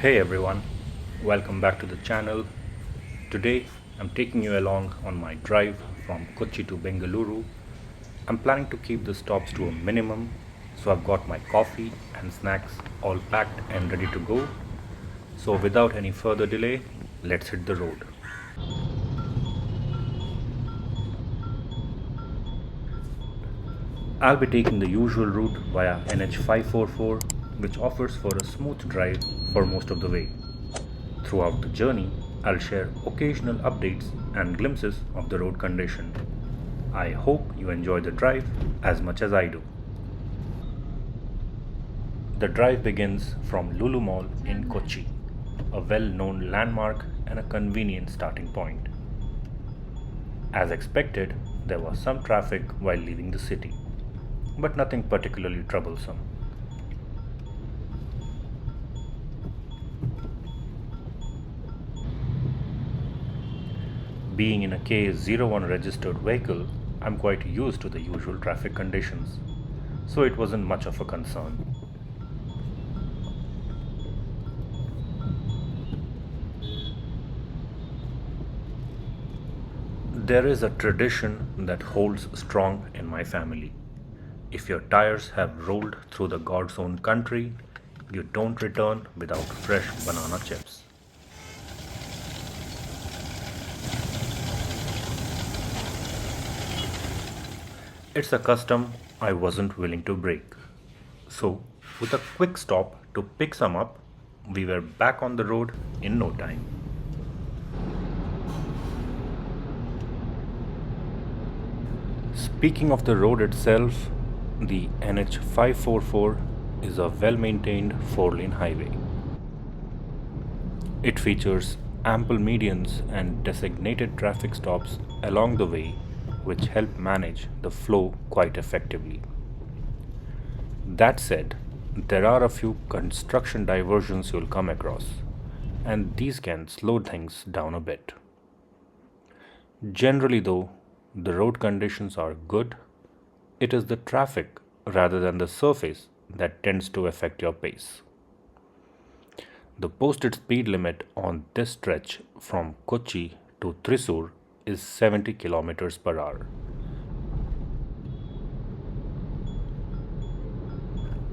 Hey everyone, welcome back to the channel. Today I'm taking you along on my drive from Kochi to Bengaluru. I'm planning to keep the stops to a minimum, so I've got my coffee and snacks all packed and ready to go. So without any further delay, let's hit the road. I'll be taking the usual route via NH544, which offers for a smooth drive for most of the way. Throughout the journey, I'll share occasional updates and glimpses of the road condition. I hope you enjoy the drive as much as I do. The drive begins from Lulu Mall in Kochi, a well-known landmark and a convenient starting point. As expected, there was some traffic while leaving the city, but nothing particularly troublesome. Being in a K01 registered vehicle, I'm quite used to the usual traffic conditions, so it wasn't much of a concern. There is a tradition that holds strong in my family. If your tires have rolled through the God's own country, you don't return without fresh banana chips. It's a custom I wasn't willing to break. So, with a quick stop to pick some up, we were back on the road in no time. Speaking of the road itself, the NH544 is a well-maintained 4-lane highway. It features ample medians and designated traffic stops along the way, which help manage the flow quite effectively. That said, there are a few construction diversions you'll come across, and these can slow things down a bit. Generally, though, the road conditions are good. It is the traffic rather than the surface that tends to affect your pace. The posted speed limit on this stretch from Kochi to Thrissur is 70 kilometers per hour.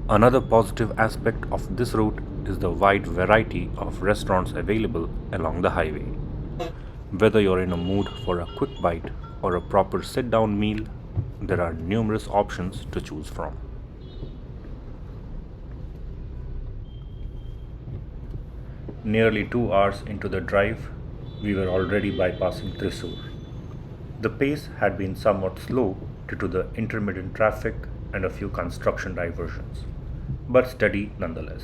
Another positive aspect of this route is the wide variety of restaurants available along the highway. Whether you're in a mood for a quick bite or a proper sit-down meal, there are numerous options to choose from. Nearly 2 hours into the drive, we were already bypassing Thrissur. The pace had been somewhat slow due to the intermittent traffic and a few construction diversions, but steady nonetheless.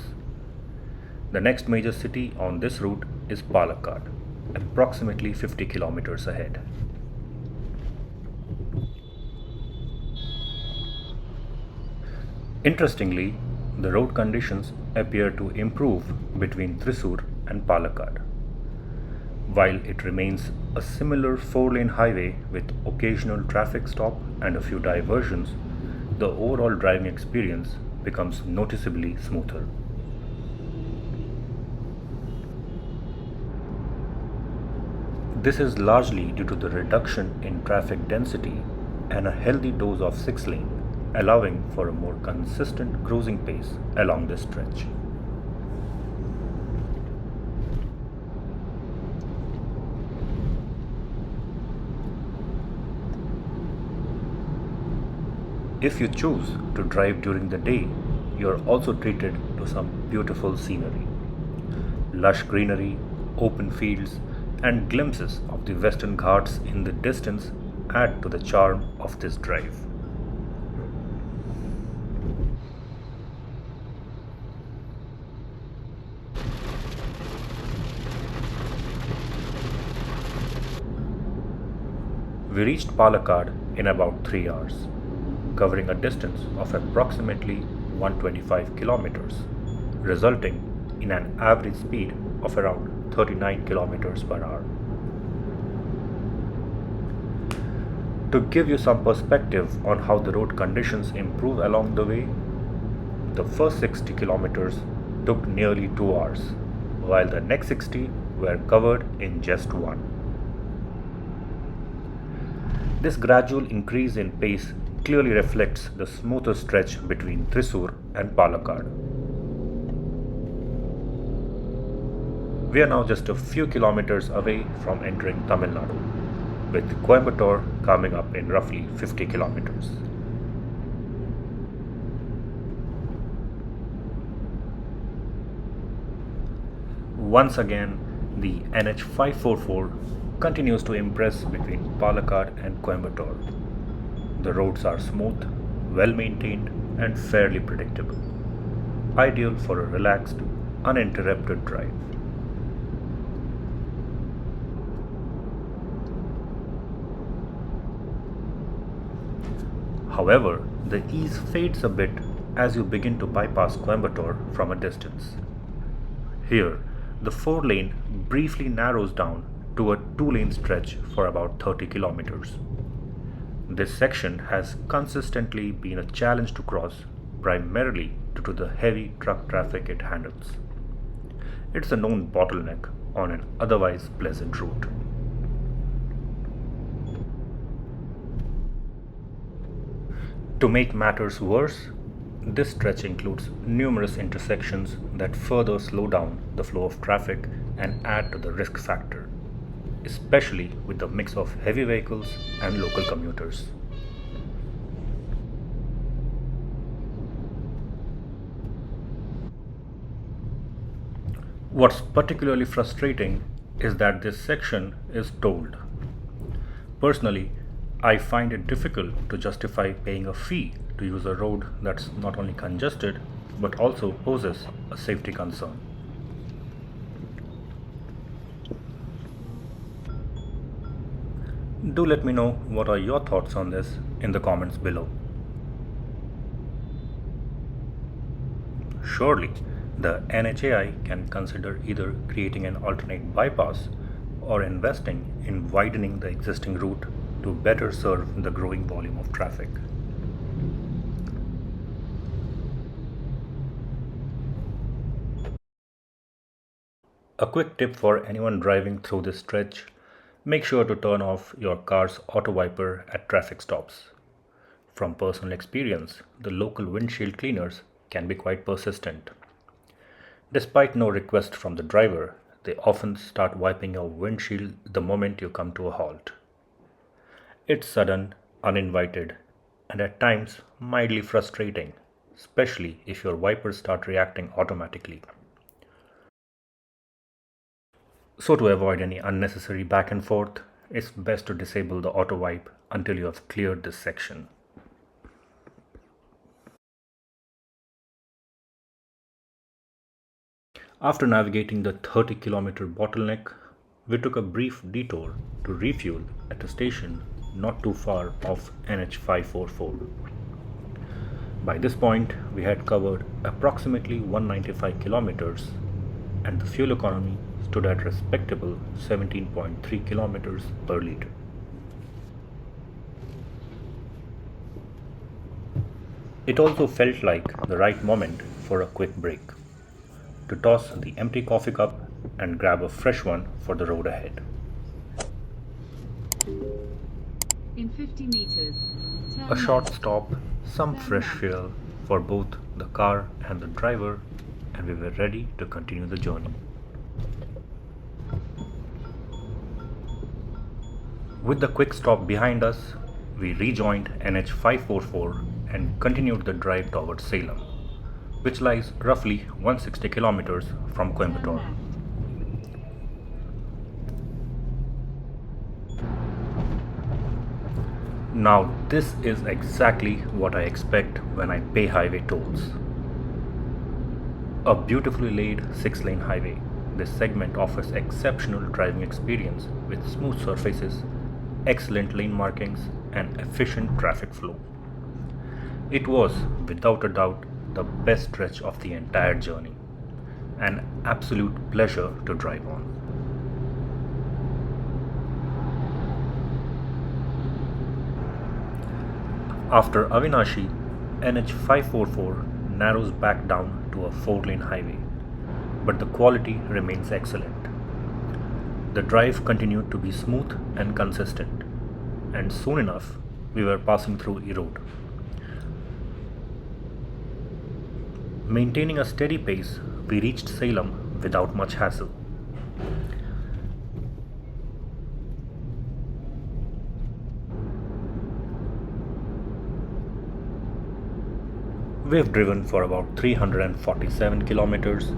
The next major city on this route is Palakkad, approximately 50 kilometers ahead. Interestingly, the road conditions appear to improve between Thrissur and Palakkad. While it remains a similar 4-lane highway with occasional traffic stop and a few diversions, the overall driving experience becomes noticeably smoother. This is largely due to the reduction in traffic density and a healthy dose of 6-lane, allowing for a more consistent cruising pace along this stretch. If you choose to drive during the day, you are also treated to some beautiful scenery. Lush greenery, open fields, and glimpses of the Western Ghats in the distance add to the charm of this drive. We reached Palakkad in about 3 hours, covering a distance of approximately 125 kilometers, resulting in an average speed of around 39 kilometers per hour. To give you some perspective on how the road conditions improve along the way, the first 60 kilometers took nearly 2 hours, while the next 60 were covered in just one. This gradual increase in pace clearly reflects the smoother stretch between Thrissur and Palakkad. We are now just a few kilometers away from entering Tamil Nadu, with Coimbatore coming up in roughly 50 kilometers. Once again, the NH544 continues to impress between Palakkad and Coimbatore. The roads are smooth, well maintained, and fairly predictable, ideal for a relaxed, uninterrupted drive. However, the ease fades a bit as you begin to bypass Coimbatore from a distance. Here, the 4-lane briefly narrows down to a 2-lane stretch for about 30 kilometers. This section has consistently been a challenge to cross, primarily due to the heavy truck traffic it handles. It's a known bottleneck on an otherwise pleasant route. To make matters worse, this stretch includes numerous intersections that further slow down the flow of traffic and add to the risk factor, especially with the mix of heavy vehicles and local commuters. What's particularly frustrating is that this section is tolled. Personally, I find it difficult to justify paying a fee to use a road that's not only congested but also poses a safety concern. Do let me know what are your thoughts on this in the comments below. Surely, the NHAI can consider either creating an alternate bypass or investing in widening the existing route to better serve the growing volume of traffic. A quick tip for anyone driving through this stretch: make sure to turn off your car's auto wiper at traffic stops. From personal experience, the local windshield cleaners can be quite persistent. Despite no request from the driver, they often start wiping your windshield the moment you come to a halt. It's sudden, uninvited, and at times mildly frustrating, especially if your wipers start reacting automatically. So to avoid any unnecessary back and forth, it's best to disable the auto wipe until you have cleared this section. After navigating the 30-kilometer bottleneck, we took a brief detour to refuel at a station not too far off NH544. By this point, we had covered approximately 195 kilometers and the fuel economy stood at respectable 17.3 kilometers per litre. It also felt like the right moment for a quick break, to toss the empty coffee cup and grab a fresh one for the road ahead. In 50 meters, A short stop, some fresh fuel for both the car and the driver, and we were ready to continue the journey. With the quick stop behind us, we rejoined NH544 and continued the drive towards Salem, which lies roughly 160 kilometers from Coimbatore. Now this is exactly what I expect when I pay highway tolls. A beautifully laid 6-lane highway, this segment offers exceptional driving experience with smooth surfaces, excellent lane markings, and efficient traffic flow. It was, without a doubt, the best stretch of the entire journey. An absolute pleasure to drive on. After Avinashi, NH544 narrows back down to a 4-lane highway, but the quality remains excellent. The drive continued to be smooth and consistent, and soon enough we were passing through a road. Maintaining a steady pace, we reached Salem without much hassle. We have driven for about 347 kilometers,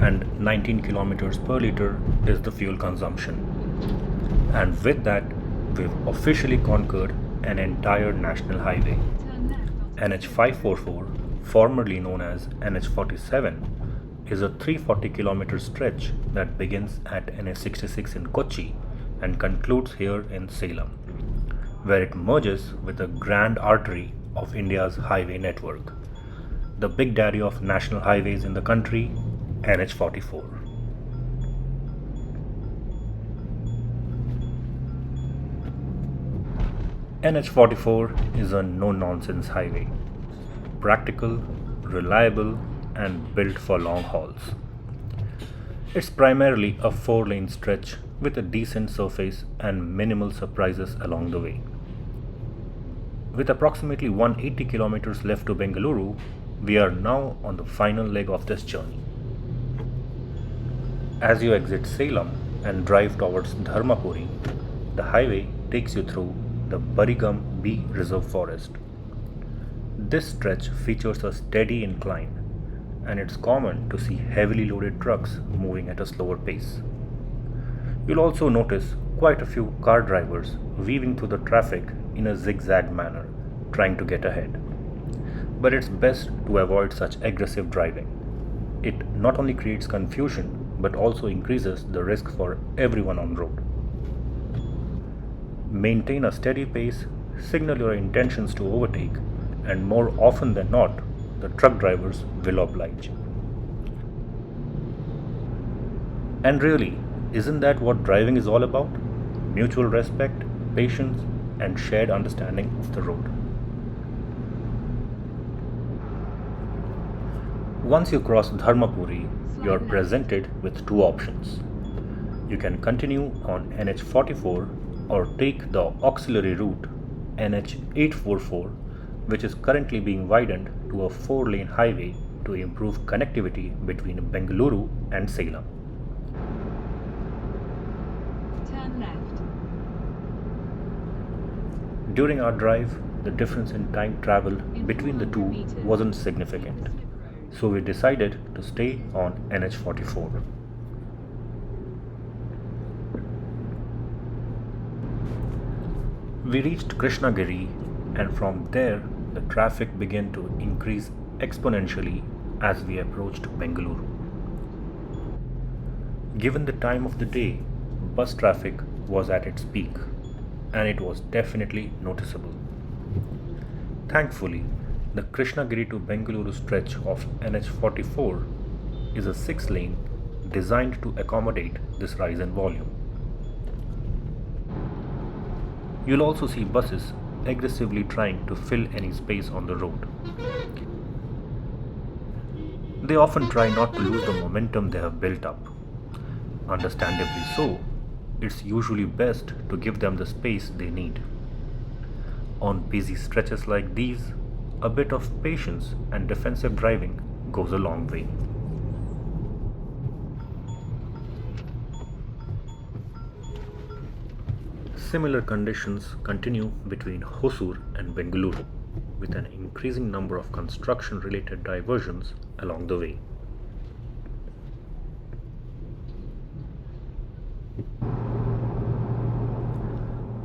and 19 kilometers per liter is the fuel consumption. And with that, we've officially conquered an entire national highway. Turn left onto NH544, formerly known as NH47, is a 340 kilometer stretch that begins at NH66 in Kochi and concludes here in Salem, where it merges with the grand artery of India's highway network, the big daddy of national highways in the country, NH44. NH44 is a no-nonsense highway, practical, reliable, and built for long hauls. It's primarily a 4-lane stretch with a decent surface and minimal surprises along the way. With approximately 180 kilometers left to Bengaluru, we are now on the final leg of this journey. As you exit Salem and drive towards Dharmapuri, the highway takes you through the Barigam Bee Reserve Forest. This stretch features a steady incline, and it's common to see heavily loaded trucks moving at a slower pace. You'll also notice quite a few car drivers weaving through the traffic in a zigzag manner, trying to get ahead. But it's best to avoid such aggressive driving. It not only creates confusion but also increases the risk for everyone on road. Maintain a steady pace, signal your intentions to overtake, and more often than not, the truck drivers will oblige. And really, isn't that what driving is all about? Mutual respect, patience, and shared understanding of the road. Once you cross Dharmapuri, you are presented with two options. You can continue on NH44 or take the auxiliary route NH844, which is currently being widened to a 4-lane highway to improve connectivity between Bengaluru and Salem. turn left. During our drive, the difference in time travel between the two wasn't significant, so we decided to stay on NH44. We reached Krishnagiri, and from there the traffic began to increase exponentially as we approached Bengaluru. Given the time of the day, bus traffic was at its peak, and it was definitely noticeable. Thankfully, the Krishnagiri to Bengaluru stretch of NH44 is a 6-lane designed to accommodate this rise in volume. You'll also see buses aggressively trying to fill any space on the road. They often try not to lose the momentum they have built up. Understandably so, it's usually best to give them the space they need. On busy stretches like these, a bit of patience and defensive driving goes a long way. Similar conditions continue between Thrissur and Bengaluru, with an increasing number of construction-related diversions along the way.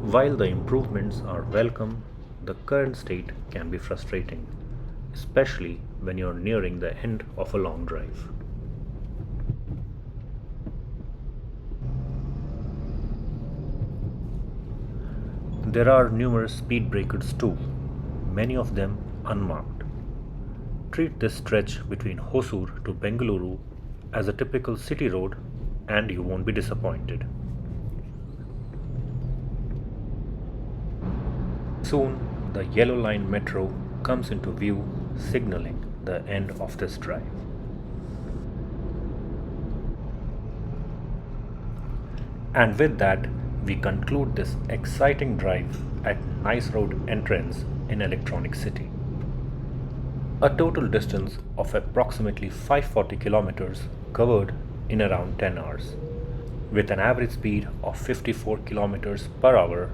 While the improvements are welcome, the current state can be frustrating, especially when you're nearing the end of a long drive. There are numerous speed breakers too, many of them unmarked. Treat this stretch between Thrissur to Bengaluru as a typical city road and you won't be disappointed. Soon, the Yellow Line metro comes into view, signaling the end of this drive. And with that, we conclude this exciting drive at Nice Road entrance in Electronic City. A total distance of approximately 540 kilometers covered in around 10 hours, with an average speed of 54 kilometers per hour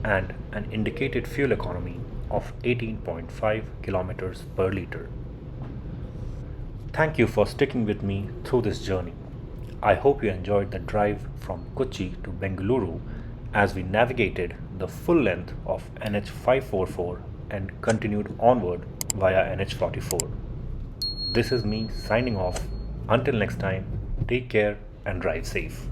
and an indicated fuel economy of 18.5 kilometers per liter. Thank you for sticking with me through this journey. I hope you enjoyed the drive from Kochi to Bengaluru as we navigated the full length of NH544 and continued onward via NH44. This is me signing off. Until next time, take care and drive safe.